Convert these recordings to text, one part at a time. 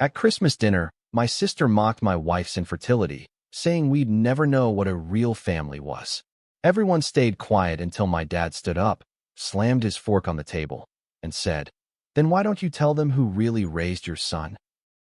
At Christmas dinner, my sister mocked my wife's infertility, saying we'd never know what a real family was. Everyone stayed quiet until my dad stood up, slammed his fork on the table, and said, "Then why don't you tell them who really raised your son?"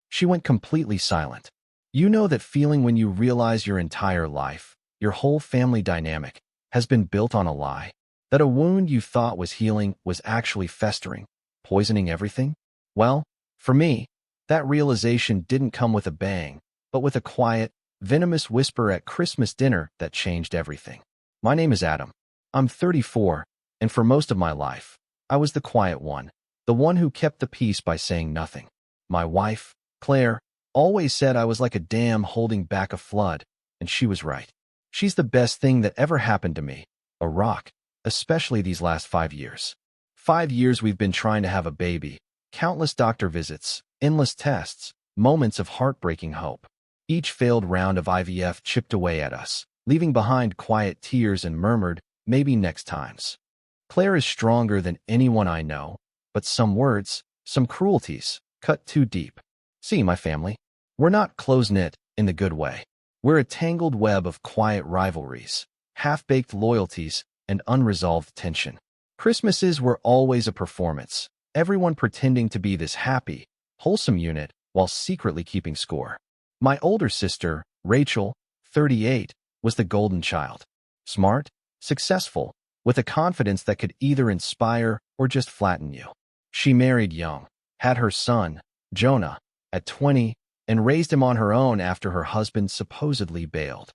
She went completely silent. You know that feeling when you realize your entire life, your whole family dynamic, has been built on a lie? That a wound you thought was healing was actually festering, poisoning everything? Well, for me, that realization didn't come with a bang, but with a quiet, venomous whisper at Christmas dinner that changed everything. My name is Adam. I'm 34, and for most of my life, I was the quiet one, the one who kept the peace by saying nothing. My wife, Claire, always said I was like a dam holding back a flood, and she was right. She's the best thing that ever happened to me, a rock, especially these last 5 years. 5 years we've been trying to have a baby, countless doctor visits, endless tests, moments of heartbreaking hope. Each failed round of IVF chipped away at us, leaving behind quiet tears and murmured, "Maybe next times." Claire is stronger than anyone I know, but some words, some cruelties, cut too deep. See, my family, we're not close-knit in the good way. We're a tangled web of quiet rivalries, half-baked loyalties, and unresolved tension. Christmases were always a performance, everyone pretending to be this happy, wholesome unit while secretly keeping score. My older sister, Rachel, 38, was the golden child. Smart, successful, with a confidence that could either inspire or just flatten you. She married young, had her son, Jonah, at 20, and raised him on her own after her husband supposedly bailed.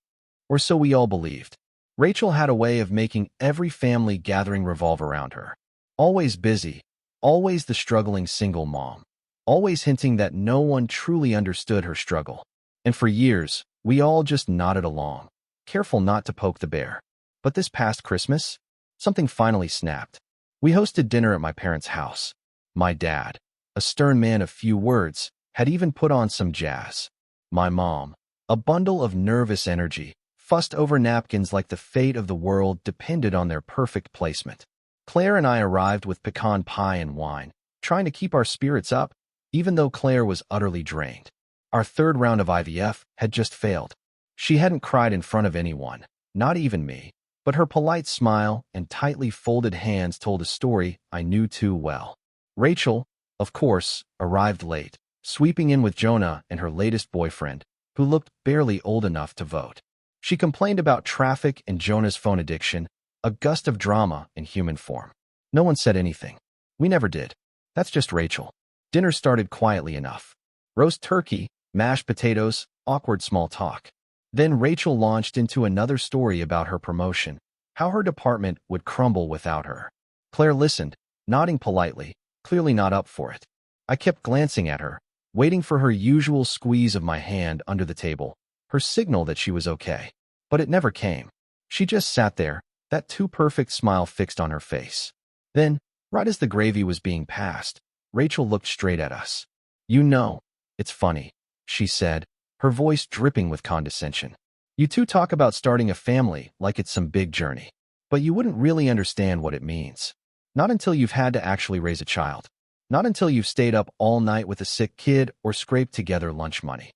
Or so we all believed. Rachel had a way of making every family gathering revolve around her. Always busy, always the struggling single mom, always hinting that no one truly understood her struggle. And for years, we all just nodded along, careful not to poke the bear. But this past Christmas, something finally snapped. We hosted dinner at my parents' house. My dad, a stern man of few words, had even put on some jazz. My mom, a bundle of nervous energy, fussed over napkins like the fate of the world depended on their perfect placement. Claire and I arrived with pecan pie and wine, trying to keep our spirits up, even though Claire was utterly drained. Our third round of IVF had just failed. She hadn't cried in front of anyone, not even me, but her polite smile and tightly folded hands told a story I knew too well. Rachel, of course, arrived late, sweeping in with Jonah and her latest boyfriend, who looked barely old enough to vote. She complained about traffic and Jonah's phone addiction, a gust of drama in human form. No one said anything. We never did. That's just Rachel. Dinner started quietly enough. Roast turkey, mashed potatoes, awkward small talk. Then Rachel launched into another story about her promotion, how her department would crumble without her. Claire listened, nodding politely, clearly not up for it. I kept glancing at her, waiting for her usual squeeze of my hand under the table, her signal that she was okay. But it never came. She just sat there, that too perfect smile fixed on her face. Then, right as the gravy was being passed, Rachel looked straight at us. "You know, it's funny," she said, her voice dripping with condescension. "You two talk about starting a family like it's some big journey, but you wouldn't really understand what it means. Not until you've had to actually raise a child. Not until you've stayed up all night with a sick kid or scraped together lunch money."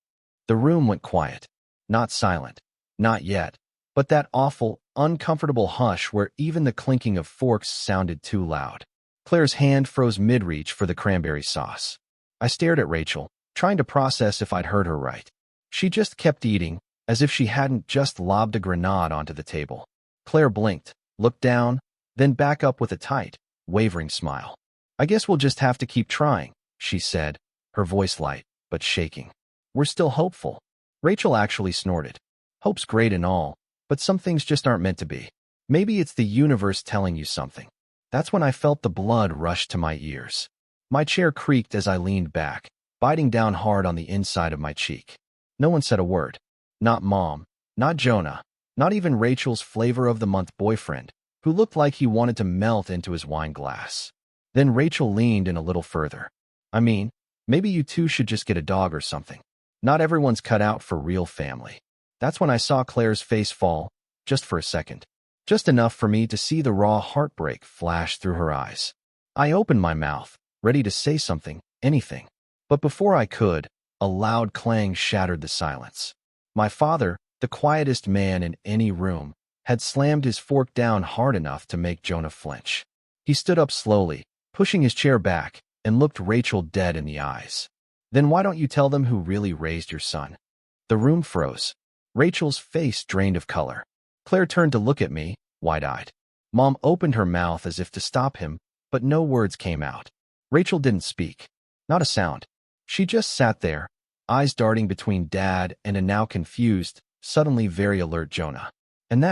The room went quiet. Not silent. Not yet. But that awful, uncomfortable hush where even the clinking of forks sounded too loud. Claire's hand froze mid-reach for the cranberry sauce. I stared at Rachel, trying to process if I'd heard her right. She just kept eating, as if she hadn't just lobbed a grenade onto the table. Claire blinked, looked down, then back up with a tight, wavering smile. "I guess we'll just have to keep trying," she said, her voice light, but shaking. "We're still hopeful." Rachel actually snorted. "Hope's great and all, but some things just aren't meant to be. Maybe it's the universe telling you something." That's when I felt the blood rush to my ears. My chair creaked as I leaned back, biting down hard on the inside of my cheek. No one said a word. Not Mom, not Jonah, not even Rachel's flavor-of-the-month boyfriend, who looked like he wanted to melt into his wine glass. Then Rachel leaned in a little further. "I mean, maybe you two should just get a dog or something. Not everyone's cut out for real family." That's when I saw Claire's face fall, just for a second. Just enough for me to see the raw heartbreak flash through her eyes. I opened my mouth, ready to say something, anything. But before I could, A loud clang shattered the silence. My father, the quietest man in any room, had slammed his fork down hard enough to make Jonah flinch. He stood up slowly, pushing his chair back, and looked Rachel dead in the eyes. "Then why don't you tell them who really raised your son?" The room froze. Rachel's face drained of color. Claire turned to look at me, wide-eyed. Mom opened her mouth as if to stop him, but no words came out. Rachel didn't speak. Not a sound. She just sat there, eyes darting between Dad and a now confused, suddenly very alert Jonah. And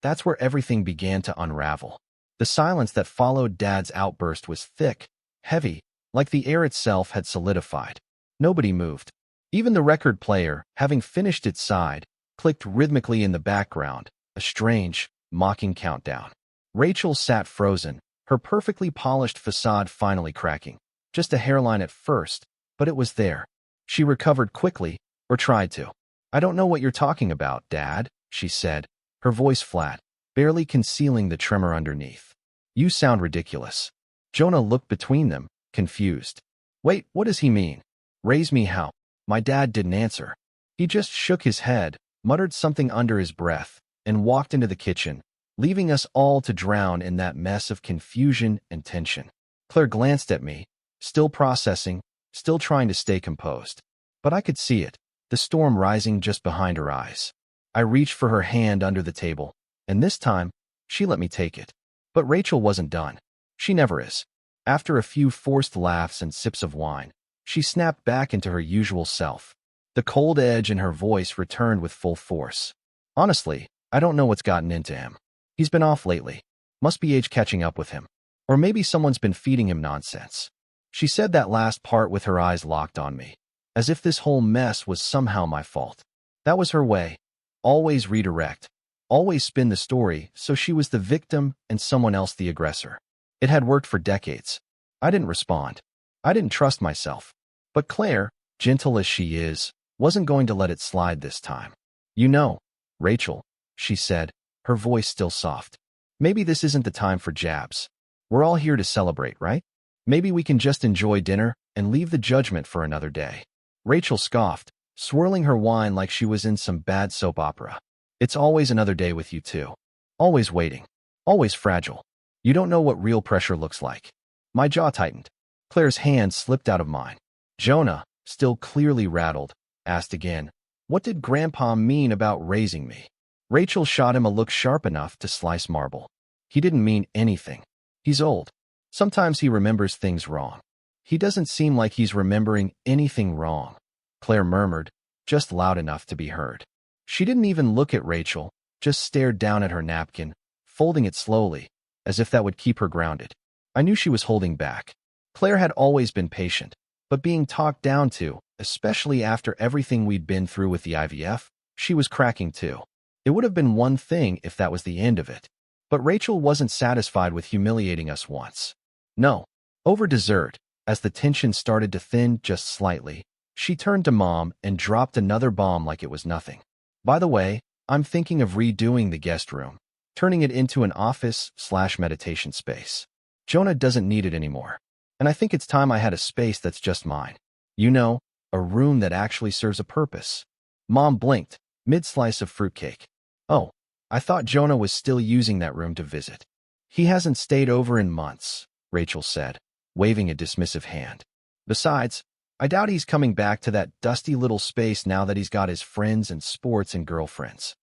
that's where everything began to unravel. The silence that followed Dad's outburst was thick, heavy, like the air itself had solidified. Nobody moved. Even the record player, having finished its side, clicked rhythmically in the background, a strange, mocking countdown. Rachel sat frozen, her perfectly polished facade finally cracking. Just a hairline at first, but it was there. She recovered quickly, or tried to. "I don't know what you're talking about, Dad," she said, her voice flat, barely concealing the tremor underneath. "You sound ridiculous." Jonah looked between them, confused. "Wait, what does he mean? Raise me how?" My dad didn't answer. He just shook his head, muttered something under his breath, and walked into the kitchen, leaving us all to drown in that mess of confusion and tension. Claire glanced at me, still processing, still trying to stay composed. But I could see it, the storm rising just behind her eyes. I reached for her hand under the table, and this time, she let me take it. But Rachel wasn't done. She never is. After a few forced laughs and sips of wine, she snapped back into her usual self. The cold edge in her voice returned with full force. "Honestly, I don't know what's gotten into him. He's been off lately. Must be age catching up with him. Or maybe someone's been feeding him nonsense." She said that last part with her eyes locked on me, as if this whole mess was somehow my fault. That was her way. Always redirect. Always spin the story so she was the victim and someone else the aggressor. It had worked for decades. I didn't respond. I didn't trust myself. But Claire, gentle as she is, wasn't going to let it slide this time. "You know, Rachel," she said, her voice still soft. "Maybe this isn't the time for jabs. We're all here to celebrate, right? Maybe we can just enjoy dinner and leave the judgment for another day." Rachel scoffed, swirling her wine like she was in some bad soap opera. "It's always another day with you two. Always waiting. Always fragile. You don't know what real pressure looks like." My jaw tightened. Claire's hand slipped out of mine. Jonah, still clearly rattled, asked again, "What did Grandpa mean about raising me?" Rachel shot him a look sharp enough to slice marble. "He didn't mean anything. He's old. Sometimes he remembers things wrong. He doesn't seem like he's remembering anything wrong," Claire murmured, just loud enough to be heard. She didn't even look at Rachel, just stared down at her napkin, folding it slowly, as if that would keep her grounded. I knew she was holding back. Claire had always been patient, but being talked down to, especially after everything we'd been through with the IVF, she was cracking too. It would have been one thing if that was the end of it. But Rachel wasn't satisfied with humiliating us once. No. Over dessert, as the tension started to thin just slightly, she turned to Mom and dropped another bomb like it was nothing. "By the way, I'm thinking of redoing the guest room, turning it into an office/meditation space. Jonah doesn't need it anymore. And I think it's time I had a space that's just mine. You know, a room that actually serves a purpose." Mom blinked, mid-slice of fruitcake. "Oh, I thought Jonah was still using that room to visit." "He hasn't stayed over in months," Rachel said, waving a dismissive hand. "Besides, I doubt he's coming back to that dusty little space now that he's got his friends and sports and girlfriends."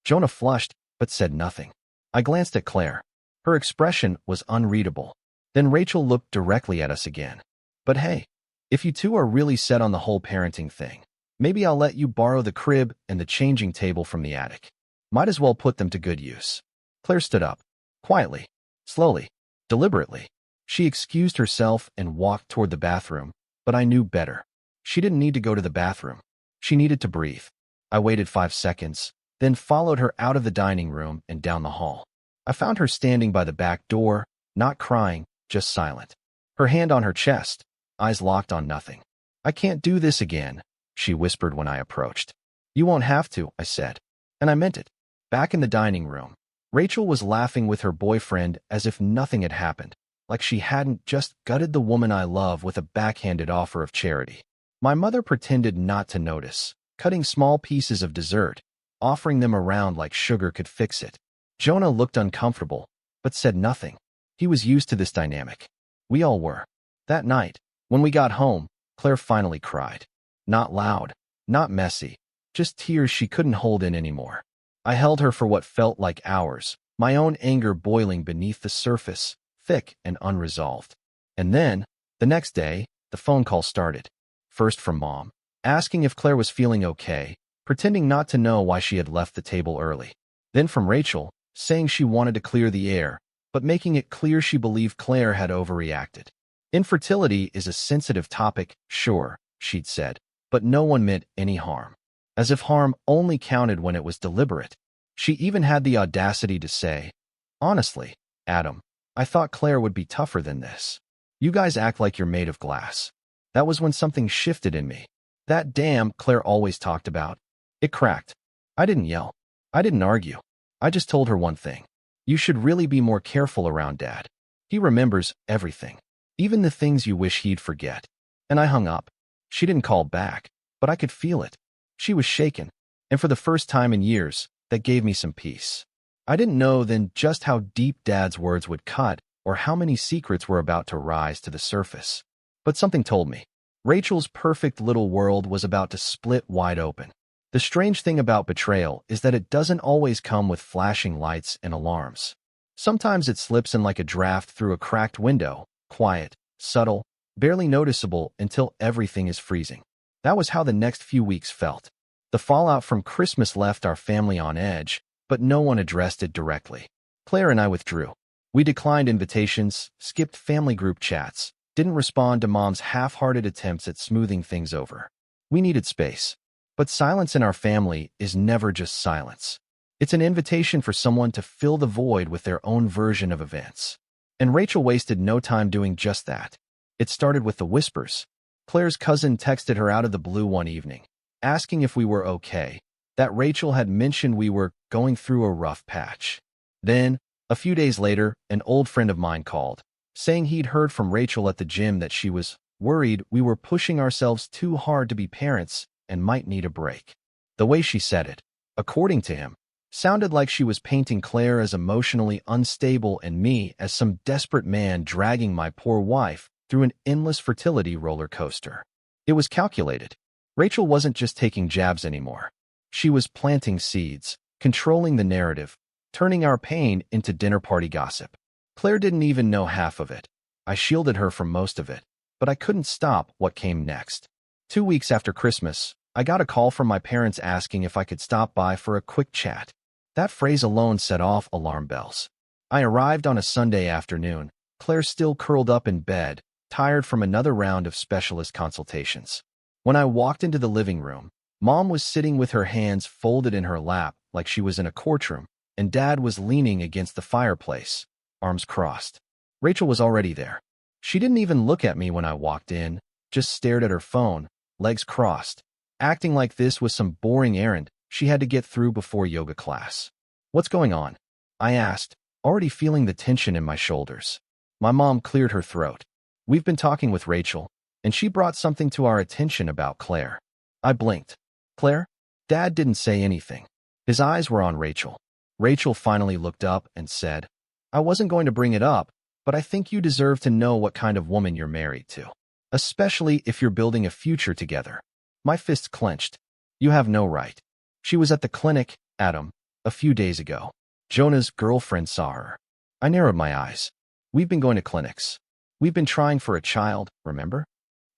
Jonah flushed, but said nothing. I glanced at Claire. Her expression was unreadable. Then Rachel looked directly at us again. "But hey, if you two are really set on the whole parenting thing, maybe I'll let you borrow the crib and the changing table from the attic. Might as well put them to good use." Claire stood up. Quietly, slowly, deliberately. She excused herself and walked toward the bathroom, but I knew better. She didn't need to go to the bathroom. She needed to breathe. I waited 5 seconds, then followed her out of the dining room and down the hall. I found her standing by the back door, not crying, just silent. Her hand on her chest, eyes locked on nothing. "I can't do this again," she whispered when I approached. "You won't have to," I said. And I meant it. Back in the dining room, Rachel was laughing with her boyfriend as if nothing had happened, like she hadn't just gutted the woman I love with a backhanded offer of charity. My mother pretended not to notice, cutting small pieces of dessert, offering them around like sugar could fix it. Jonah looked uncomfortable, but said nothing. He was used to this dynamic. We all were. That night, when we got home, Claire finally cried. Not loud, not messy, just tears she couldn't hold in anymore. I held her for what felt like hours, my own anger boiling beneath the surface, thick and unresolved. And then, the next day, the phone call started. First from Mom, asking if Claire was feeling okay, pretending not to know why she had left the table early. Then from Rachel, saying she wanted to clear the air, but making it clear she believed Claire had overreacted. Infertility is a sensitive topic, sure, she'd said, but no one meant any harm. As if harm only counted when it was deliberate. She even had the audacity to say, "Honestly, Adam, I thought Claire would be tougher than this. You guys act like you're made of glass." That was when something shifted in me. That damn Claire always talked about. It cracked. I didn't yell. I didn't argue. I just told her one thing. You should really be more careful around Dad. He remembers everything, even the things you wish he'd forget. And I hung up. She didn't call back, but I could feel it. She was shaken, and for the first time in years, that gave me some peace. I didn't know then just how deep Dad's words would cut or how many secrets were about to rise to the surface. But something told me. Rachel's perfect little world was about to split wide open. The strange thing about betrayal is that it doesn't always come with flashing lights and alarms. Sometimes it slips in like a draft through a cracked window, quiet, subtle, barely noticeable until everything is freezing. That was how the next few weeks felt. The fallout from Christmas left our family on edge, but no one addressed it directly. Claire and I withdrew. We declined invitations, skipped family group chats, didn't respond to Mom's half-hearted attempts at smoothing things over. We needed space. But silence in our family is never just silence. It's an invitation for someone to fill the void with their own version of events. And Rachel wasted no time doing just that. It started with the whispers. Claire's cousin texted her out of the blue one evening, asking if we were okay, that Rachel had mentioned we were going through a rough patch. Then, a few days later, an old friend of mine called, saying he'd heard from Rachel at the gym that she was worried we were pushing ourselves too hard to be parents and might need a break. The way she said it, according to him, sounded like she was painting Claire as emotionally unstable and me as some desperate man dragging my poor wife through an endless fertility roller coaster. It was calculated. Rachel wasn't just taking jabs anymore. She was planting seeds, controlling the narrative, turning our pain into dinner party gossip. Claire didn't even know half of it. I shielded her from most of it, but I couldn't stop what came next. 2 weeks after Christmas, I got a call from my parents asking if I could stop by for a quick chat. That phrase alone set off alarm bells. I arrived on a Sunday afternoon, Claire still curled up in bed, tired from another round of specialist consultations. When I walked into the living room, Mom was sitting with her hands folded in her lap like she was in a courtroom, and Dad was leaning against the fireplace, arms crossed. Rachel was already there. She didn't even look at me when I walked in, just stared at her phone, legs crossed, acting like this was some boring errand she had to get through before yoga class. "What's going on?" I asked, already feeling the tension in my shoulders. My mom cleared her throat. "We've been talking with Rachel, and she brought something to our attention about Claire." I blinked. "Claire?" Dad didn't say anything. His eyes were on Rachel. Rachel finally looked up and said, "I wasn't going to bring it up, but I think you deserve to know what kind of woman you're married to. Especially if you're building a future together." My fists clenched. "You have no right." She was at the clinic, Adam, a few days ago. Jonah's girlfriend saw her. I narrowed my eyes. "We've been going to clinics. We've been trying for a child, remember?"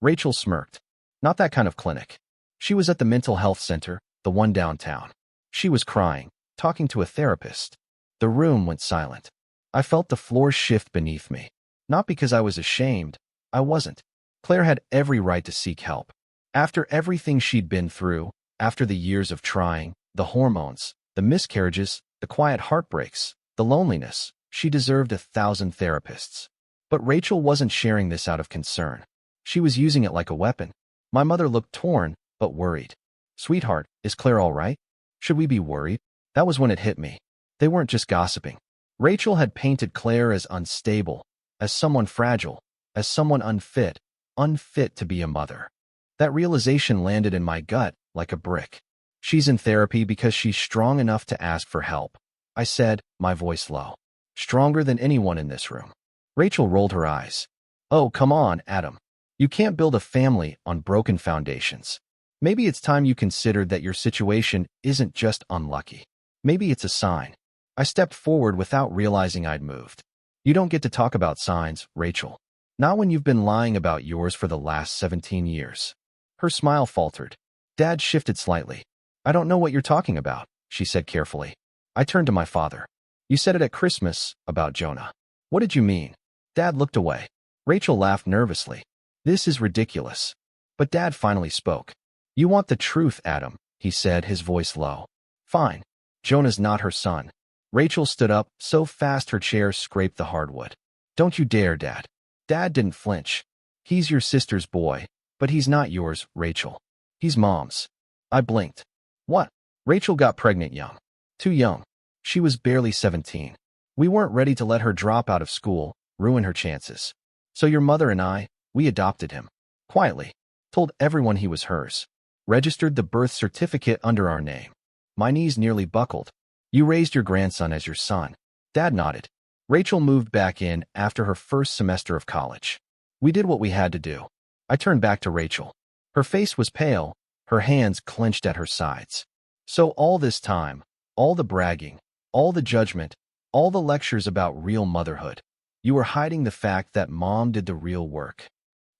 Rachel smirked. "Not that kind of clinic." She was at the mental health center, the one downtown. She was crying, talking to a therapist. The room went silent. I felt the floor shift beneath me. Not because I was ashamed. I wasn't. Claire had every right to seek help. After everything she'd been through, after the years of trying, the hormones, the miscarriages, the quiet heartbreaks, the loneliness, she deserved 1,000 therapists. But Rachel wasn't sharing this out of concern. She was using it like a weapon. My mother looked torn, but worried. "Sweetheart, is Claire all right? Should we be worried?" That was when it hit me. They weren't just gossiping. Rachel had painted Claire as unstable, as someone fragile, as someone unfit to be a mother. That realization landed in my gut like a brick. She's in therapy because she's strong enough to ask for help, I said, my voice low. Stronger than anyone in this room. Rachel rolled her eyes. Oh, come on, Adam. You can't build a family on broken foundations. Maybe it's time you considered that your situation isn't just unlucky. Maybe it's a sign. I stepped forward without realizing I'd moved. You don't get to talk about signs, Rachel. Not when you've been lying about yours for the last 17 years. Her smile faltered. Dad shifted slightly. I don't know what you're talking about, she said carefully. I turned to my father. You said it at Christmas, about Jonah. What did you mean? Dad looked away. Rachel laughed nervously. This is ridiculous. But Dad finally spoke. You want the truth, Adam, he said, his voice low. Fine. Jonah's not her son. Rachel stood up, so fast her chair scraped the hardwood. Don't you dare, Dad. Dad didn't flinch. He's your sister's boy, but he's not yours, Rachel. He's Mom's. I blinked. What? Rachel got pregnant young. Too young. She was barely 17. We weren't ready to let her drop out of school, ruin her chances. So your mother and I, we adopted him. Quietly. Told everyone he was hers. Registered the birth certificate under our name. My knees nearly buckled. You raised your grandson as your son. Dad nodded. Rachel moved back in after her first semester of college. We did what we had to do. I turned back to Rachel. Her face was pale, her hands clenched at her sides. So all this time, all the bragging, all the judgment, all the lectures about real motherhood, you were hiding the fact that Mom did the real work.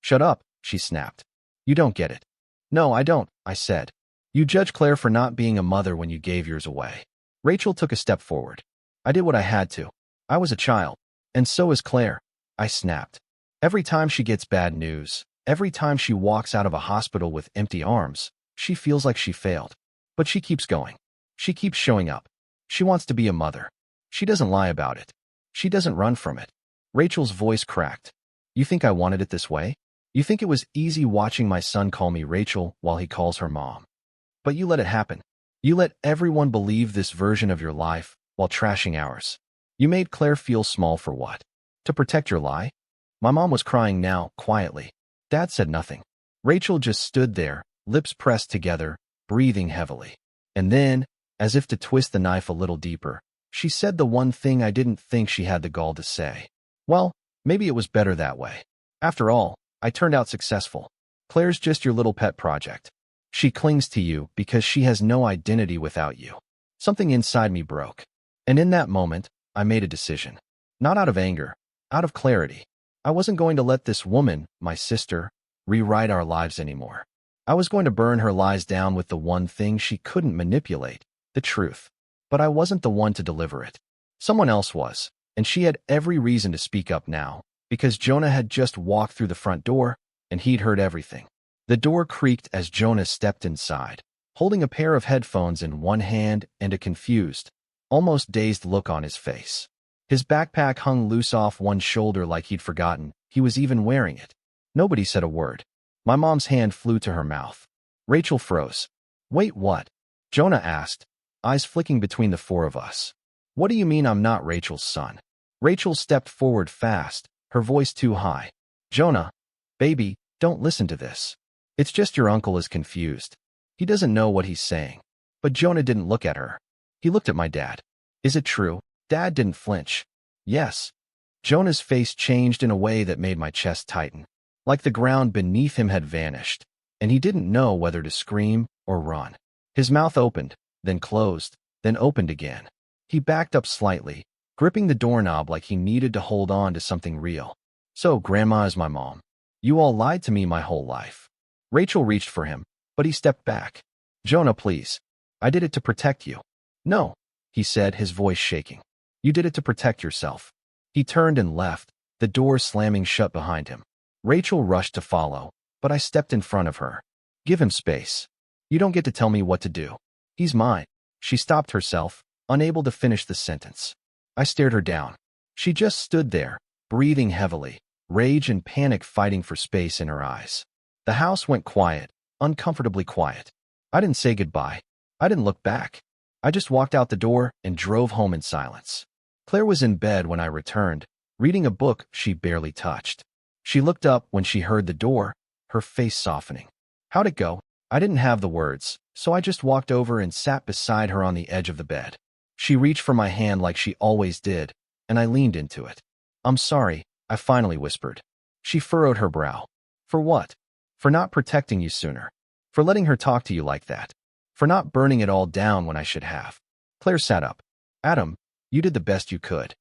Shut up, she snapped. You don't get it. No, I don't, I said. You judge Claire for not being a mother when you gave yours away. Rachel took a step forward. I did what I had to. I was a child. And so is Claire. I snapped. Every time she gets bad news, every time she walks out of a hospital with empty arms, she feels like she failed. But she keeps going. She keeps showing up. She wants to be a mother. She doesn't lie about it. She doesn't run from it. Rachel's voice cracked. You think I wanted it this way? You think it was easy watching my son call me Rachel while he calls her Mom? But you let it happen. You let everyone believe this version of your life while trashing ours. You made Claire feel small for what? To protect your lie? My mom was crying now, quietly. Dad said nothing. Rachel just stood there, lips pressed together, breathing heavily. And then, as if to twist the knife a little deeper, she said the one thing I didn't think she had the gall to say. Well, maybe it was better that way. After all, I turned out successful. Claire's just your little pet project. She clings to you because she has no identity without you. Something inside me broke. And in that moment, I made a decision. Not out of anger, out of clarity. I wasn't going to let this woman, my sister, rewrite our lives anymore. I was going to burn her lies down with the one thing she couldn't manipulate, the truth. But I wasn't the one to deliver it. Someone else was, and she had every reason to speak up now, because Jonah had just walked through the front door, and he'd heard everything. The door creaked as Jonah stepped inside, holding a pair of headphones in one hand and a confused, almost dazed look on his face. His backpack hung loose off one shoulder like he'd forgotten he was even wearing it. Nobody said a word. My mom's hand flew to her mouth. Rachel froze. Wait, what? Jonah asked, eyes flicking between the four of us. What do you mean I'm not Rachel's son? Rachel stepped forward fast, her voice too high. Jonah, baby, don't listen to this. It's just your uncle is confused. He doesn't know what he's saying. But Jonah didn't look at her. He looked at my dad. Is it true? Dad didn't flinch. Yes. Jonah's face changed in a way that made my chest tighten. Like the ground beneath him had vanished, and he didn't know whether to scream or run. His mouth opened, then closed, then opened again. He backed up slightly, gripping the doorknob like he needed to hold on to something real. So, Grandma is my mom. You all lied to me my whole life. Rachel reached for him, but he stepped back. Jonah, please. I did it to protect you. No, he said, his voice shaking. You did it to protect yourself. He turned and left, the door slamming shut behind him. Rachel rushed to follow, but I stepped in front of her. Give him space. You don't get to tell me what to do. He's mine. She stopped herself, unable to finish the sentence. I stared her down. She just stood there, breathing heavily, rage and panic fighting for space in her eyes. The house went quiet, uncomfortably quiet. I didn't say goodbye. I didn't look back. I just walked out the door and drove home in silence. Claire was in bed when I returned, reading a book she barely touched. She looked up when she heard the door, her face softening. How'd it go? I didn't have the words, so I just walked over and sat beside her on the edge of the bed. She reached for my hand like she always did, and I leaned into it. I'm sorry, I finally whispered. She furrowed her brow. For what? For not protecting you sooner. For letting her talk to you like that. For not burning it all down when I should have. Claire sat up. Adam, you did the best you could.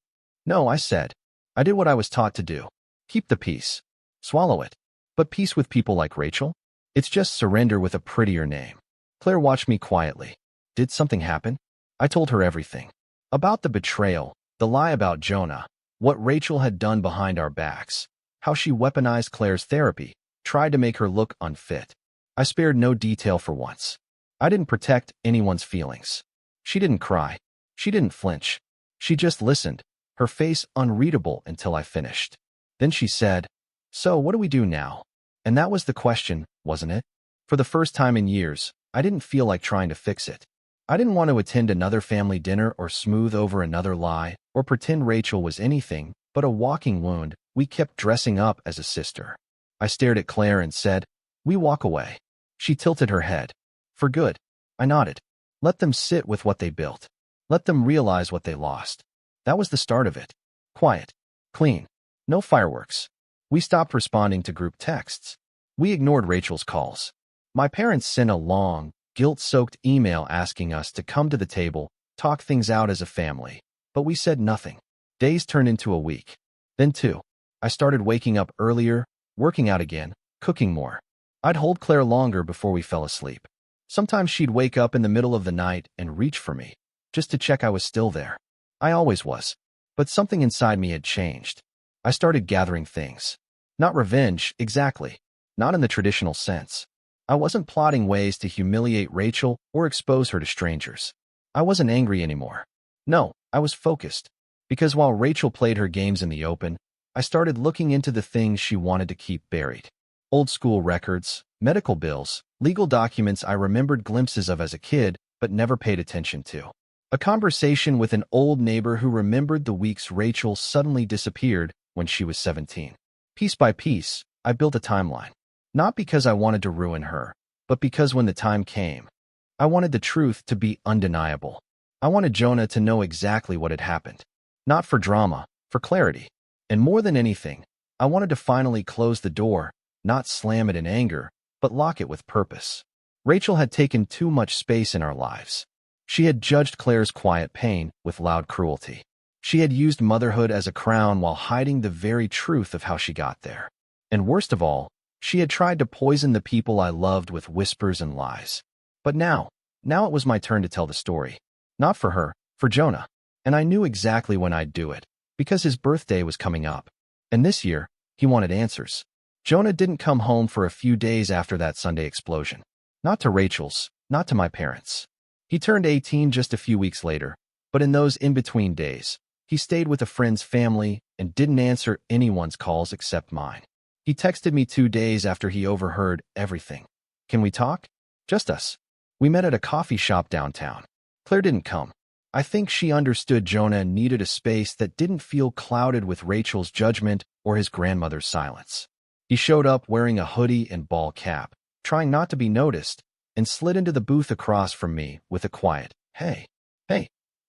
No, I said. I did what I was taught to do. Keep the peace. Swallow it. But peace with people like Rachel? It's just surrender with a prettier name. Claire watched me quietly. Did something happen? I told her everything. About the betrayal, the lie about Jonah, what Rachel had done behind our backs, how she weaponized Claire's therapy, tried to make her look unfit. I spared no detail for once. I didn't protect anyone's feelings. She didn't cry. She didn't flinch. She just listened, her face unreadable until I finished. Then she said, "So what do we do now?" And that was the question, wasn't it? For the first time in years, I didn't feel like trying to fix it. I didn't want to attend another family dinner or smooth over another lie or pretend Rachel was anything but a walking wound we kept dressing up as a sister. I stared at Claire and said, "We walk away." She tilted her head. "For good." I nodded. Let them sit with what they built. Let them realize what they lost. That was the start of it. Quiet. Clean. No fireworks. We stopped responding to group texts. We ignored Rachel's calls. My parents sent a long, guilt-soaked email asking us to come to the table, talk things out as a family. But we said nothing. Days turned into a week. Then 2. I started waking up earlier, working out again, cooking more. I'd hold Claire longer before we fell asleep. Sometimes she'd wake up in the middle of the night and reach for me, just to check I was still there. I always was. But something inside me had changed. I started gathering things. Not revenge, exactly. Not in the traditional sense. I wasn't plotting ways to humiliate Rachel or expose her to strangers. I wasn't angry anymore. No, I was focused. Because while Rachel played her games in the open, I started looking into the things she wanted to keep buried. Old school records, medical bills, legal documents I remembered glimpses of as a kid but never paid attention to. A conversation with an old neighbor who remembered the weeks Rachel suddenly disappeared when she was 17. Piece by piece, I built a timeline. Not because I wanted to ruin her, but because when the time came, I wanted the truth to be undeniable. I wanted Jonah to know exactly what had happened. Not for drama, for clarity. And more than anything, I wanted to finally close the door, not slam it in anger, but lock it with purpose. Rachel had taken too much space in our lives. She had judged Claire's quiet pain with loud cruelty. She had used motherhood as a crown while hiding the very truth of how she got there. And worst of all, she had tried to poison the people I loved with whispers and lies. But now it was my turn to tell the story. Not for her, for Jonah. And I knew exactly when I'd do it, because his birthday was coming up. And this year, he wanted answers. Jonah didn't come home for a few days after that Sunday explosion. Not to Rachel's, not to my parents. He turned 18 just a few weeks later, but in those in-between days, he stayed with a friend's family and didn't answer anyone's calls except mine. He texted me 2 days after he overheard everything. "Can we talk?" Just us. We met at a coffee shop downtown. Claire didn't come. I think she understood Jonah needed a space that didn't feel clouded with Rachel's judgment or his grandmother's silence. He showed up wearing a hoodie and ball cap, trying not to be noticed, and slid into the booth across from me with a quiet, "Hey, hey,"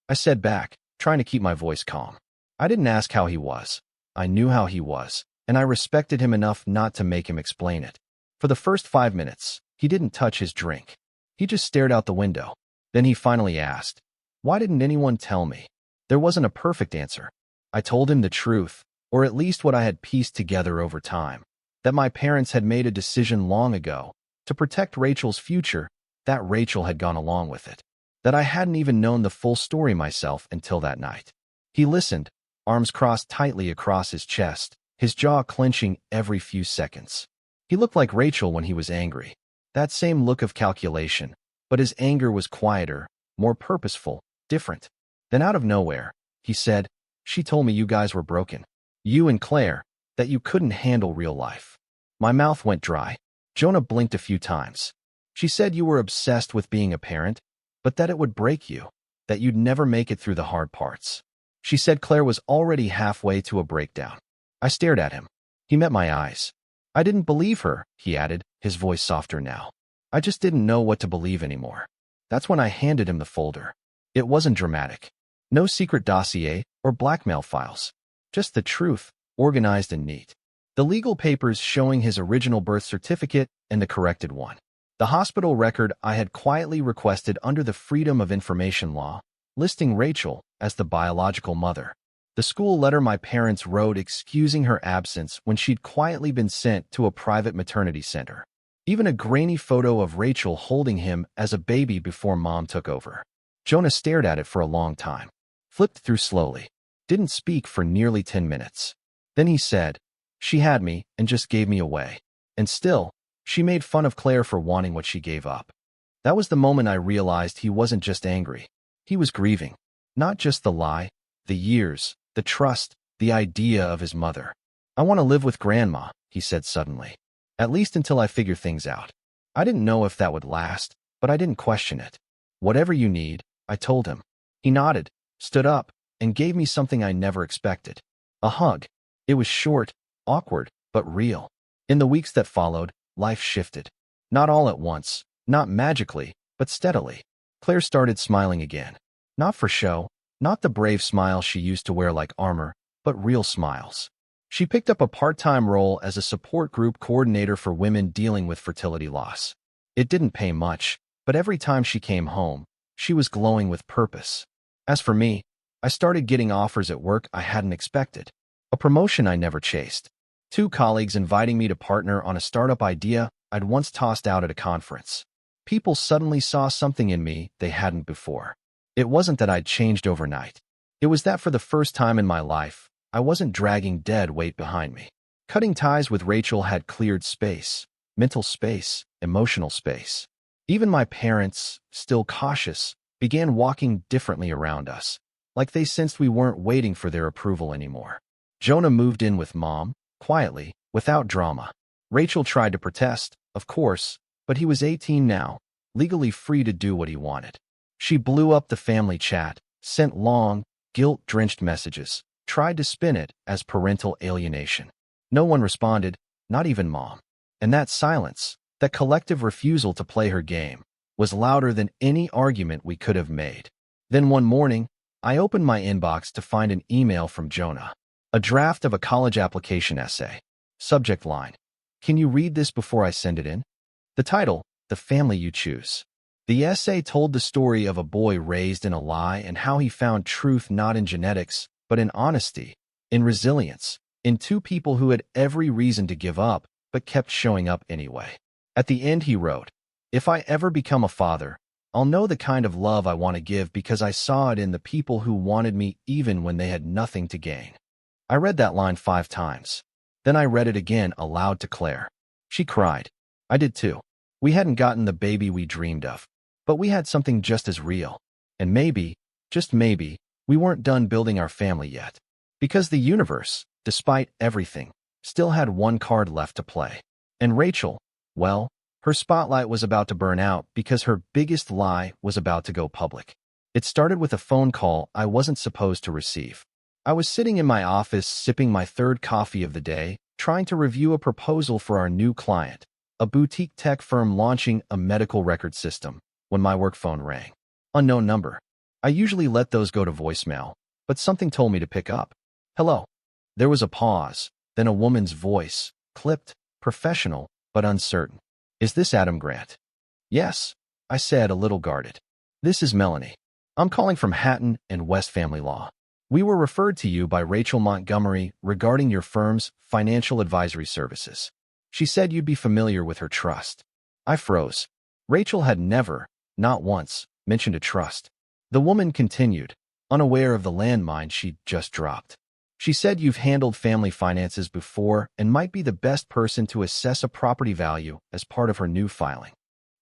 I said back, trying to keep my voice calm. I didn't ask how he was. I knew how he was, and I respected him enough not to make him explain it. For the first 5 minutes, he didn't touch his drink. He just stared out the window. Then he finally asked, "Why didn't anyone tell me?" There wasn't a perfect answer. I told him the truth, or at least what I had pieced together over time, that my parents had made a decision long ago to protect Rachel's future, that Rachel had gone along with it, that I hadn't even known the full story myself until that night. He listened, arms crossed tightly across his chest, his jaw clenching every few seconds. He looked like Rachel when he was angry. That same look of calculation, but his anger was quieter, more purposeful, different. Then out of nowhere, he said, "She told me you guys were broken. You and Claire, that you couldn't handle real life." My mouth went dry. Jonah blinked a few times. "She said you were obsessed with being a parent, but that it would break you, that you'd never make it through the hard parts." She said Claire was already halfway to a breakdown. I stared at him. He met my eyes. "I didn't believe her," he added, his voice softer now. I just didn't know what to believe anymore. That's when I handed him the folder. It wasn't dramatic. No secret dossier or blackmail files. Just the truth, organized and neat. The legal papers showing his original birth certificate and the corrected one. The hospital record I had quietly requested under the Freedom of Information law, listing Rachel as the biological mother. The school letter my parents wrote excusing her absence when she'd quietly been sent to a private maternity center. Even a grainy photo of Rachel holding him as a baby before Mom took over. Jonah stared at it for a long time, flipped through slowly, didn't speak for nearly 10 minutes. Then he said, "She had me and just gave me away. And still, she made fun of Claire for wanting what she gave up." That was the moment I realized he wasn't just angry. He was grieving. Not just the lie, the years, the trust, the idea of his mother. "I want to live with Grandma," he said suddenly. "At least until I figure things out." I didn't know if that would last, but I didn't question it. "Whatever you need," I told him. He nodded, stood up, and gave me something I never expected. A hug. It was short, awkward, but real. In the weeks that followed, life shifted. Not all at once, not magically, but steadily. Claire started smiling again. Not for show, not the brave smile she used to wear like armor, but real smiles. She picked up a part-time role as a support group coordinator for women dealing with fertility loss. It didn't pay much, but every time she came home, she was glowing with purpose. As for me, I started getting offers at work I hadn't expected. A promotion I never chased. 2 colleagues inviting me to partner on a startup idea I'd once tossed out at a conference. People suddenly saw something in me they hadn't before. It wasn't that I'd changed overnight. It was that for the first time in my life, I wasn't dragging dead weight behind me. Cutting ties with Rachel had cleared space, mental space, emotional space. Even my parents, still cautious, began walking differently around us, like they sensed we weren't waiting for their approval anymore. Jonah moved in with Mom, quietly, without drama. Rachel tried to protest, of course, but he was 18 now, legally free to do what he wanted. She blew up the family chat, sent long, guilt-drenched messages, tried to spin it as parental alienation. No one responded, not even Mom. And that silence, that collective refusal to play her game, was louder than any argument we could have made. Then one morning, I opened my inbox to find an email from Jonah. A draft of a college application essay. Subject line: "Can you read this before I send it in?" The title: "The Family You Choose." The essay told the story of a boy raised in a lie and how he found truth not in genetics, but in honesty, in resilience, in 2 people who had every reason to give up, but kept showing up anyway. At the end he wrote, "If I ever become a father, I'll know the kind of love I want to give because I saw it in the people who wanted me even when they had nothing to gain." I read that line 5 times. Then I read it again aloud to Claire. She cried. I did too. We hadn't gotten the baby we dreamed of, but we had something just as real. And maybe, just maybe, we weren't done building our family yet. Because the universe, despite everything, still had one card left to play. And Rachel, well, her spotlight was about to burn out because her biggest lie was about to go public. It started with a phone call I wasn't supposed to receive. I was sitting in my office sipping my 3rd coffee of the day, trying to review a proposal for our new client, a boutique tech firm launching a medical record system, when my work phone rang. Unknown number. I usually let those go to voicemail, but something told me to pick up. "Hello." There was a pause, then a woman's voice, clipped, professional, but uncertain. "Is this Adam Grant?" "Yes," I said, a little guarded. "This is Melanie. I'm calling from Hatton and West Family Law. We were referred to you by Rachel Montgomery regarding your firm's financial advisory services. She said you'd be familiar with her trust." I froze. Rachel had never, not once, mentioned a trust. The woman continued, unaware of the landmine she'd just dropped. "She said you've handled family finances before and might be the best person to assess a property value as part of her new filing."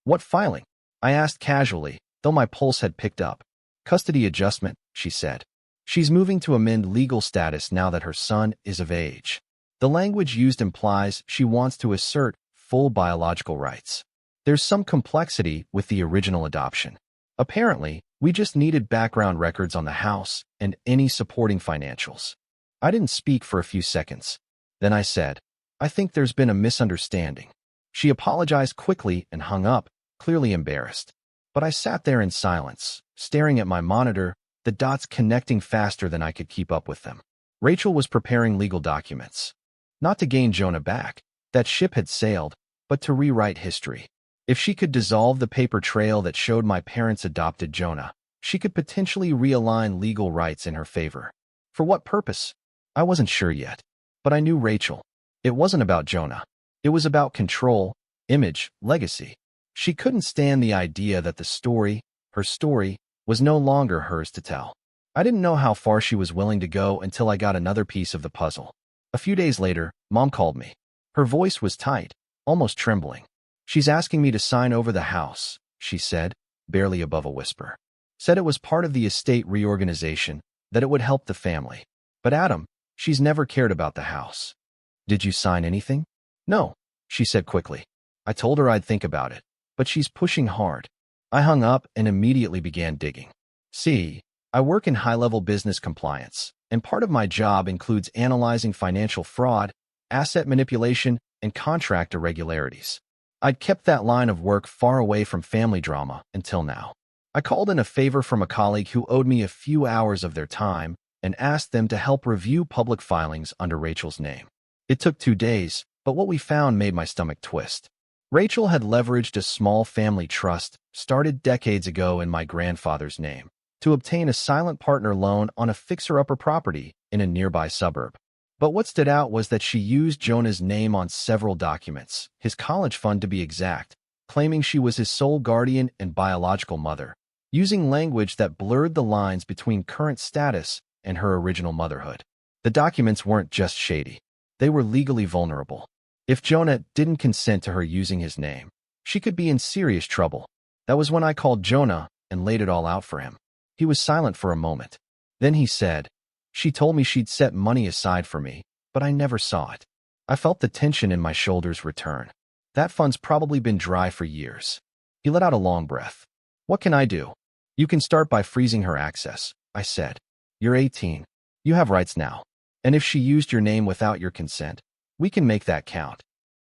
"What filing?" I asked casually, though my pulse had picked up. "Custody adjustment," she said. "She's moving to amend legal status now that her son is of age." The language used implies she wants to assert full biological rights. There's some complexity with the original adoption. Apparently, we just needed background records on the house and any supporting financials. I didn't speak for a few seconds. Then I said, "I think there's been a misunderstanding." She apologized quickly and hung up, clearly embarrassed. But I sat there in silence, staring at my monitor, the dots connecting faster than I could keep up with them. Rachel was preparing legal documents. Not to gain Jonah back, that ship had sailed, but to rewrite history. If she could dissolve the paper trail that showed my parents adopted Jonah, she could potentially realign legal rights in her favor. For what purpose? I wasn't sure yet. But I knew Rachel. It wasn't about Jonah. It was about control, image, legacy. She couldn't stand the idea that her story, was no longer hers to tell. I didn't know how far she was willing to go until I got another piece of the puzzle. A few days later, Mom called me. Her voice was tight, almost trembling. "She's asking me to sign over the house," she said, barely above a whisper. Said it was part of the estate reorganization, that it would help the family. "But Adam, she's never cared about the house." "Did you sign anything?" "No," she said quickly. "I told her I'd think about it, but she's pushing hard." I hung up and immediately began digging. See, I work in high-level business compliance, and part of my job includes analyzing financial fraud, asset manipulation, and contract irregularities. I'd kept that line of work far away from family drama until now. I called in a favor from a colleague who owed me a few hours of their time and asked them to help review public filings under Rachel's name. It took 2 days, but what we found made my stomach twist. Rachel had leveraged a small family trust started decades ago in my grandfather's name to obtain a silent partner loan on a fixer-upper property in a nearby suburb. But what stood out was that she used Jonah's name on several documents, his college fund to be exact, claiming she was his sole guardian and biological mother, using language that blurred the lines between current status and her original motherhood. The documents weren't just shady. They were legally vulnerable. If Jonah didn't consent to her using his name, she could be in serious trouble. That was when I called Jonah and laid it all out for him. He was silent for a moment. Then he said, "She told me she'd set money aside for me, but I never saw it." I felt the tension in my shoulders return. That fund's probably been dry for years. He let out a long breath. "What can I do?" "You can start by freezing her access," I said. "You're 18. You have rights now. And if she used your name without your consent, we can make that count."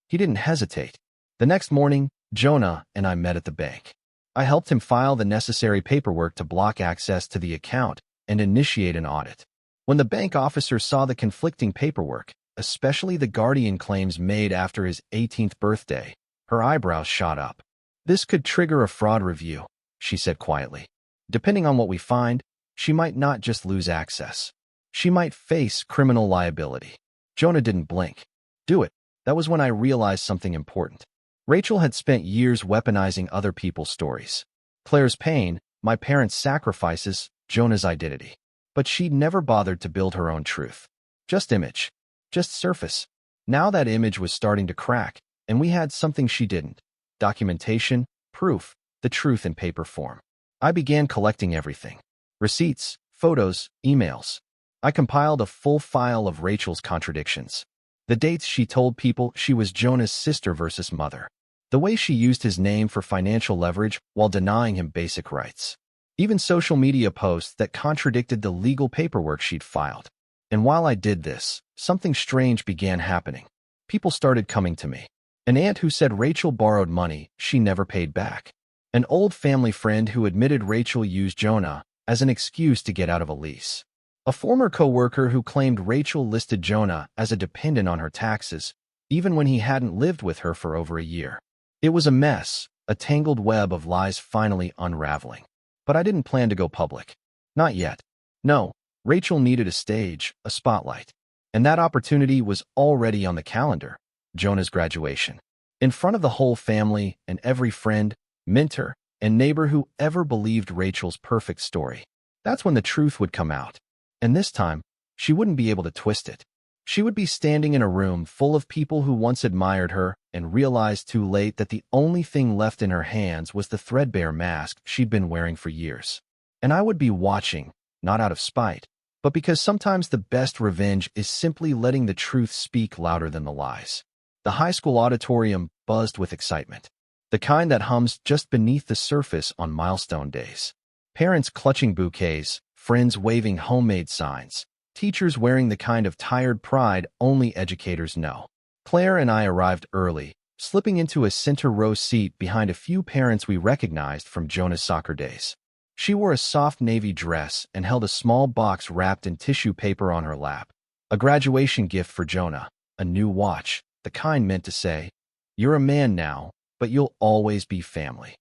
He didn't hesitate. The next morning, Jonah and I met at the bank. I helped him file the necessary paperwork to block access to the account and initiate an audit. When the bank officer saw the conflicting paperwork, especially the guardian claims made after his 18th birthday, her eyebrows shot up. "This could trigger a fraud review," she said quietly. "Depending on what we find, she might not just lose access. She might face criminal liability." Jonah didn't blink. "Do it." That was when I realized something important. Rachel had spent years weaponizing other people's stories. Claire's pain, my parents' sacrifices, Jonah's identity. But she'd never bothered to build her own truth. Just image. Just surface. Now that image was starting to crack, and we had something she didn't. Documentation, proof, the truth in paper form. I began collecting everything. Receipts, photos, emails. I compiled a full file of Rachel's contradictions. The dates she told people she was Jonah's sister versus mother. The way she used his name for financial leverage while denying him basic rights. Even social media posts that contradicted the legal paperwork she'd filed. And while I did this, something strange began happening. People started coming to me. An aunt who said Rachel borrowed money she never paid back. An old family friend who admitted Rachel used Jonah as an excuse to get out of a lease. A former co-worker who claimed Rachel listed Jonah as a dependent on her taxes, even when he hadn't lived with her for over a year. It was a mess, a tangled web of lies finally unraveling. But I didn't plan to go public. Not yet. No, Rachel needed a stage, a spotlight. And that opportunity was already on the calendar, Jonah's graduation. In front of the whole family and every friend, mentor, and neighbor who ever believed Rachel's perfect story. That's when the truth would come out. And this time, she wouldn't be able to twist it. She would be standing in a room full of people who once admired her and realized too late that the only thing left in her hands was the threadbare mask she'd been wearing for years. And I would be watching, not out of spite, but because sometimes the best revenge is simply letting the truth speak louder than the lies. The high school auditorium buzzed with excitement. The kind that hums just beneath the surface on milestone days. Parents clutching bouquets, friends waving homemade signs, teachers wearing the kind of tired pride only educators know. Claire and I arrived early, slipping into a center row seat behind a few parents we recognized from Jonah's soccer days. She wore a soft navy dress and held a small box wrapped in tissue paper on her lap. A graduation gift for Jonah, a new watch, the kind meant to say, "You're a man now, but you'll always be family."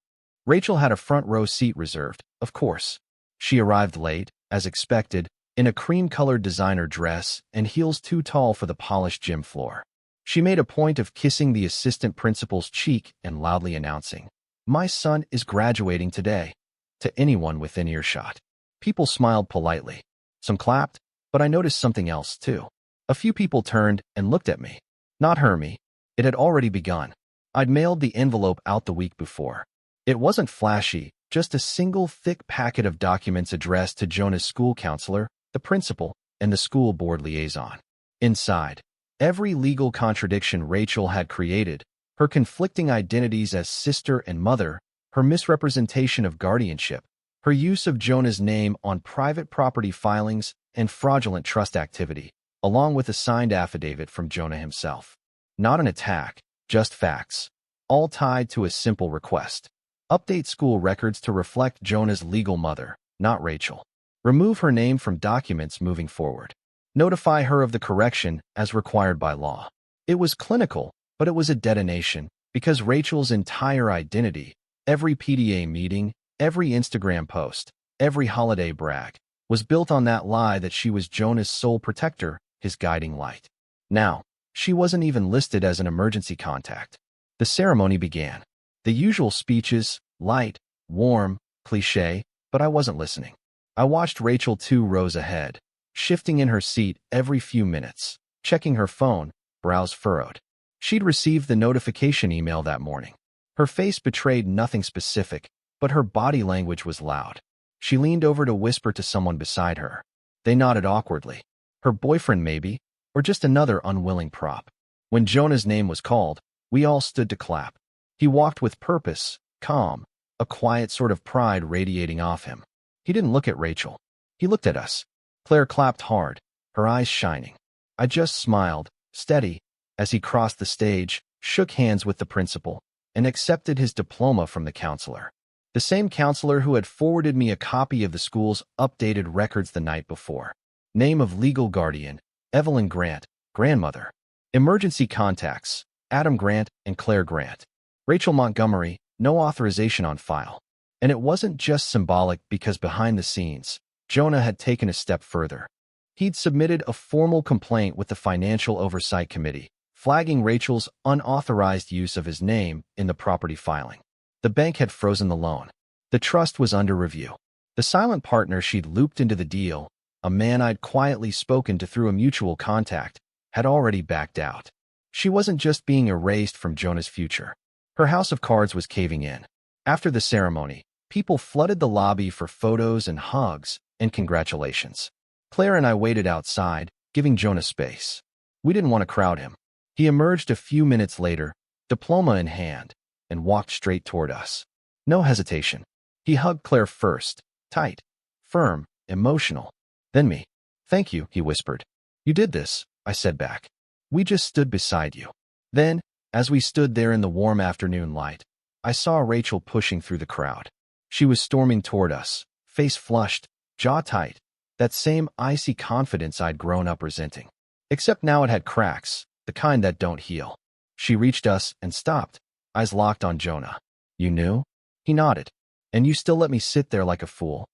Rachel had a front row seat reserved, of course. She arrived late, as expected, in a cream-colored designer dress and heels too tall for the polished gym floor. She made a point of kissing the assistant principal's cheek and loudly announcing, "My son is graduating today," to anyone within earshot. People smiled politely. Some clapped, but I noticed something else, too. A few people turned and looked at me. Not Hermie. It had already begun. I'd mailed the envelope out the week before. It wasn't flashy, just a single thick packet of documents addressed to Jonah's school counselor, the principal, and the school board liaison. Inside, every legal contradiction Rachel had created, her conflicting identities as sister and mother, her misrepresentation of guardianship, her use of Jonah's name on private property filings and fraudulent trust activity, along with a signed affidavit from Jonah himself. Not an attack, just facts, all tied to a simple request. Update school records to reflect Jonah's legal mother, not Rachel. Remove her name from documents moving forward. Notify her of the correction as required by law. It was clinical, but it was a detonation, because Rachel's entire identity, every PTA meeting, every Instagram post, every holiday brag, was built on that lie that she was Jonah's sole protector, his guiding light. Now, she wasn't even listed as an emergency contact. The ceremony began. The usual speeches, light, warm, cliché, but I wasn't listening. I watched Rachel 2 rows ahead, shifting in her seat every few minutes, checking her phone, brows furrowed. She'd received the notification email that morning. Her face betrayed nothing specific, but her body language was loud. She leaned over to whisper to someone beside her. They nodded awkwardly. Her boyfriend maybe, or just another unwilling prop. When Jonah's name was called, we all stood to clap. He walked with purpose, calm, a quiet sort of pride radiating off him. He didn't look at Rachel. He looked at us. Claire clapped hard, her eyes shining. I just smiled, steady, as he crossed the stage, shook hands with the principal, and accepted his diploma from the counselor. The same counselor who had forwarded me a copy of the school's updated records the night before. Name of legal guardian, Evelyn Grant, grandmother. Emergency contacts, Adam Grant and Claire Grant. Rachel Montgomery, no authorization on file. And it wasn't just symbolic because behind the scenes, Jonah had taken a step further. He'd submitted a formal complaint with the Financial Oversight Committee, flagging Rachel's unauthorized use of his name in the property filing. The bank had frozen the loan. The trust was under review. The silent partner she'd looped into the deal, a man I'd quietly spoken to through a mutual contact, had already backed out. She wasn't just being erased from Jonah's future. Her house of cards was caving in. After the ceremony, people flooded the lobby for photos and hugs and congratulations. Claire and I waited outside, giving Jonah space. We didn't want to crowd him. He emerged a few minutes later, diploma in hand, and walked straight toward us. No hesitation. He hugged Claire first, tight, firm, emotional. Then me. "Thank you," he whispered. "You did this," I said back. "We just stood beside you." Then, as we stood there in the warm afternoon light, I saw Rachel pushing through the crowd. She was storming toward us, face flushed, jaw tight, that same icy confidence I'd grown up resenting. Except now it had cracks, the kind that don't heal. She reached us and stopped, eyes locked on Jonah. "You knew?" He nodded. "And you still let me sit there like a fool?"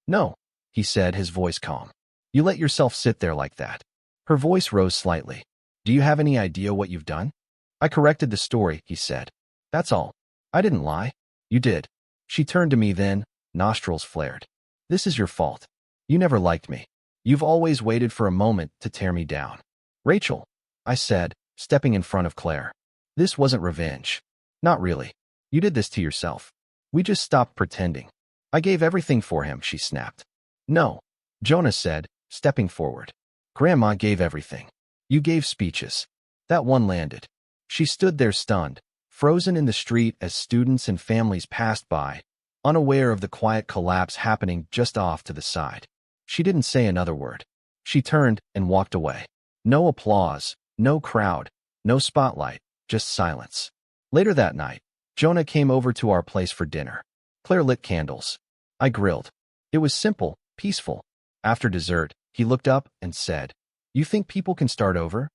"No," he said, his voice calm. "You let yourself sit there like that." Her voice rose slightly. "Do you have any idea what you've done?" "I corrected the story," he said. "That's all. I didn't lie." "You did." She turned to me then, nostrils flared. "This is your fault. You never liked me. You've always waited for a moment to tear me down." "Rachel," I said, stepping in front of Claire. "This wasn't revenge. Not really. You did this to yourself. We just stopped pretending." "I gave everything for him," she snapped. "No," Jonah said, stepping forward. "Grandma gave everything. You gave speeches. That one landed." She stood there stunned, frozen in the street as students and families passed by, unaware of the quiet collapse happening just off to the side. She didn't say another word. She turned and walked away. No applause, no crowd, no spotlight, just silence. Later that night, Jonah came over to our place for dinner. Claire lit candles. I grilled. It was simple, peaceful. After dessert, he looked up and said, "You think people can start over?"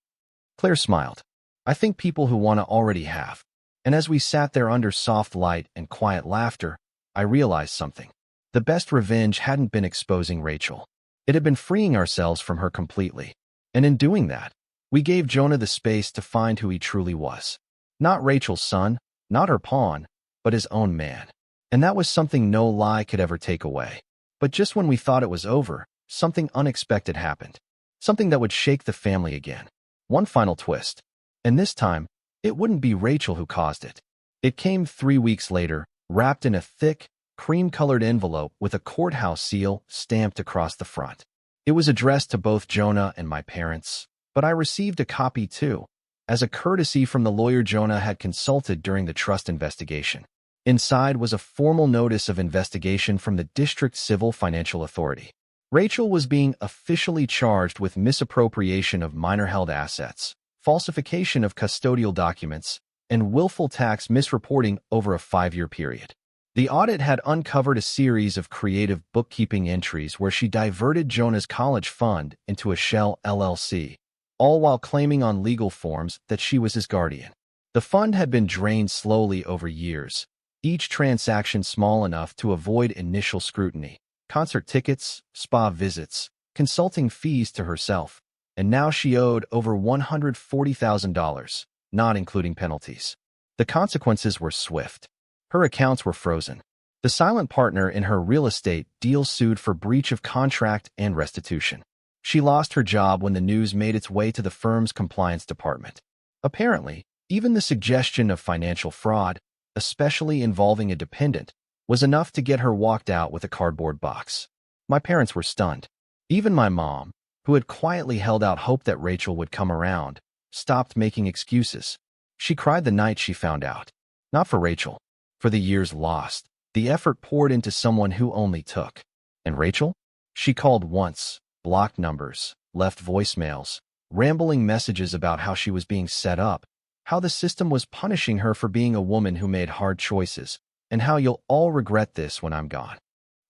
Claire smiled. "I think people who want to already have." And as we sat there under soft light and quiet laughter, I realized something. The best revenge hadn't been exposing Rachel. It had been freeing ourselves from her completely. And in doing that, we gave Jonah the space to find who he truly was. Not Rachel's son, not her pawn, but his own man. And that was something no lie could ever take away. But just when we thought it was over, something unexpected happened. Something that would shake the family again. One final twist. And this time, it wouldn't be Rachel who caused it. It came 3 weeks later, wrapped in a thick, cream-colored envelope with a courthouse seal stamped across the front. It was addressed to both Jonah and my parents, but I received a copy too, as a courtesy from the lawyer Jonah had consulted during the trust investigation. Inside was a formal notice of investigation from the District Civil Financial Authority. Rachel was being officially charged with misappropriation of minor-held assets, falsification of custodial documents, and willful tax misreporting over a 5-year period. The audit had uncovered a series of creative bookkeeping entries where she diverted Jonah's college fund into a shell LLC, all while claiming on legal forms that she was his guardian. The fund had been drained slowly over years, each transaction small enough to avoid initial scrutiny: concert tickets, spa visits, consulting fees to herself, and now she owed over $140,000, not including penalties. The consequences were swift. Her accounts were frozen. The silent partner in her real estate deal sued for breach of contract and restitution. She lost her job when the news made its way to the firm's compliance department. Apparently, even the suggestion of financial fraud, especially involving a dependent, was enough to get her walked out with a cardboard box. My parents were stunned. Even my mom, who had quietly held out hope that Rachel would come around, stopped making excuses. She cried the night she found out. Not for Rachel. For the years lost, the effort poured into someone who only took. And Rachel? She called once, blocked numbers, left voicemails, rambling messages about how she was being set up, how the system was punishing her for being a woman who made hard choices, and how you'll all regret this when I'm gone.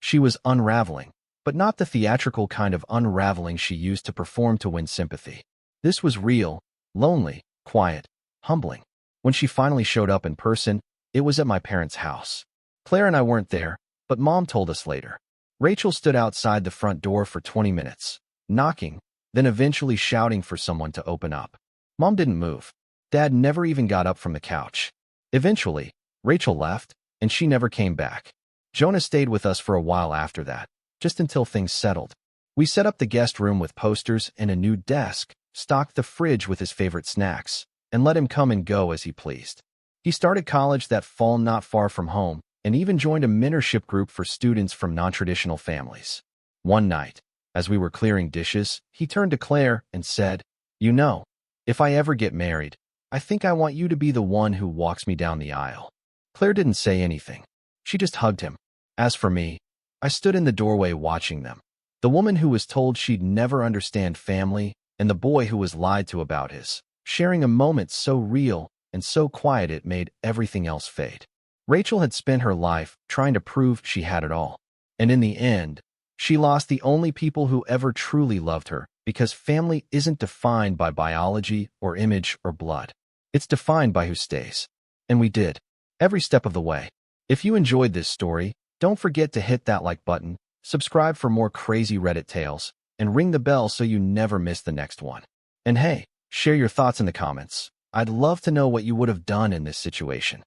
She was unraveling, but not the theatrical kind of unraveling she used to perform to win sympathy. This was real, lonely, quiet, humbling. When she finally showed up in person, it was at my parents' house. Claire and I weren't there, but Mom told us later. Rachel stood outside the front door for 20 minutes, knocking, then eventually shouting for someone to open up. Mom didn't move. Dad never even got up from the couch. Eventually, Rachel left, and she never came back. Jonah stayed with us for a while after that, just until things settled. We set up the guest room with posters and a new desk, stocked the fridge with his favorite snacks, and let him come and go as he pleased. He started college that fall not far from home, and even joined a mentorship group for students from non-traditional families. One night, as we were clearing dishes, he turned to Claire and said, "You know, if I ever get married, I think I want you to be the one who walks me down the aisle." Claire didn't say anything. She just hugged him. As for me, I stood in the doorway watching them. The woman who was told she'd never understand family, and the boy who was lied to about his, sharing a moment so real and so quiet it made everything else fade. Rachel had spent her life trying to prove she had it all. And in the end, she lost the only people who ever truly loved her, because family isn't defined by biology or image or blood. It's defined by who stays. And we did. Every step of the way. If you enjoyed this story, don't forget to hit that like button, subscribe for more crazy Reddit tales, and ring the bell so you never miss the next one. And hey, share your thoughts in the comments. I'd love to know what you would have done in this situation.